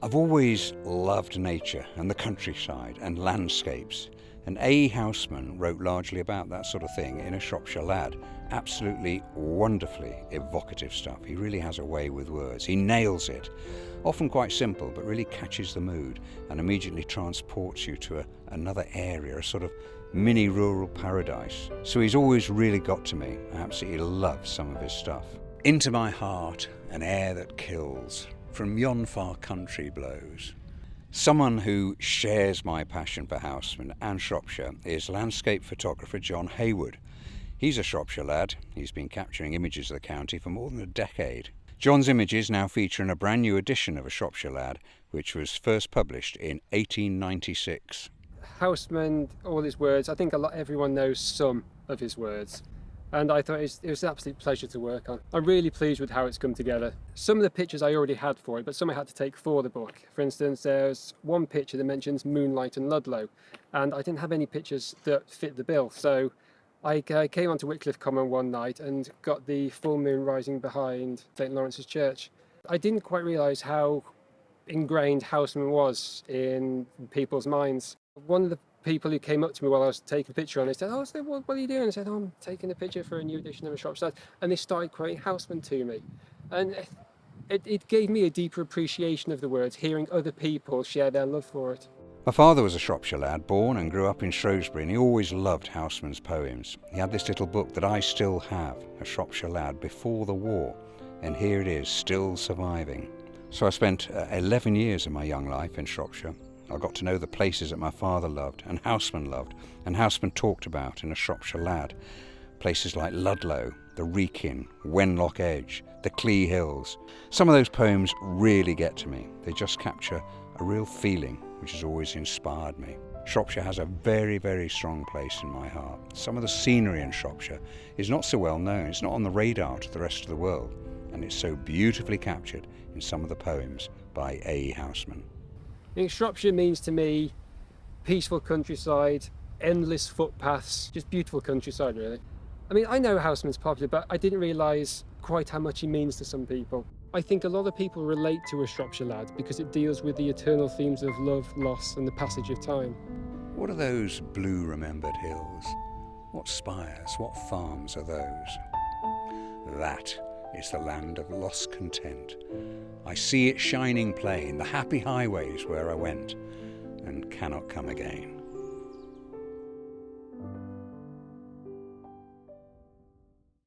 I've always loved nature and the countryside and landscapes, and A. Housman wrote largely about that sort of thing in A Shropshire Lad. Absolutely wonderfully evocative stuff. He really has a way with words. He nails it. Often quite simple, but really catches the mood and immediately transports you to another area, a sort of mini rural paradise. So he's always really got to me. I absolutely love some of his stuff. Into my heart, an air that kills, from yon far country blows. Someone who shares my passion for Housman and Shropshire is landscape photographer John Hayward. He's a Shropshire lad. He's been capturing images of the county for more than a decade. John's images now feature in a brand new edition of A Shropshire Lad, which was first published in 1896. Housman, all his words, I think everyone knows some of his words. And I thought it was an absolute pleasure to work on. I'm really pleased with how it's come together. Some of the pictures I already had for it, but some I had to take for the book. For instance, there's one picture that mentions moonlight and Ludlow, and I didn't have any pictures that fit the bill. So I came onto Wycliffe Common one night and got the full moon rising behind St Lawrence's Church. I didn't quite realise how ingrained Housman was in people's minds. One of the people who came up to me while I was taking a picture on it said, what are you doing? I said, I'm taking a picture for a new edition of A Shropshire Lad. And they started quoting Housman to me. And it gave me a deeper appreciation of the words, hearing other people share their love for it. My father was a Shropshire lad, born and grew up in Shrewsbury, and he always loved Housman's poems. He had this little book that I still have, A Shropshire Lad, before the war, and here it is, still surviving. So I spent 11 years of my young life in Shropshire. I got to know the places that my father loved, and Housman talked about in A Shropshire Lad. Places like Ludlow, the Wrekin, Wenlock Edge, the Clee Hills. Some of those poems really get to me. They just capture a real feeling which has always inspired me. Shropshire has a very, very strong place in my heart. Some of the scenery in Shropshire is not so well known. It's not on the radar to the rest of the world, and it's so beautifully captured in some of the poems by A. Housman. I think Shropshire means to me peaceful countryside, endless footpaths, just beautiful countryside really. I mean, I know Housman's popular, but I didn't realise quite how much he means to some people. I think a lot of people relate to A Shropshire Lad because it deals with the eternal themes of love, loss and the passage of time. What are those blue remembered hills? What spires, what farms are those? That is the land of lost content. I see it shining plain, the happy highways where I went and cannot come again.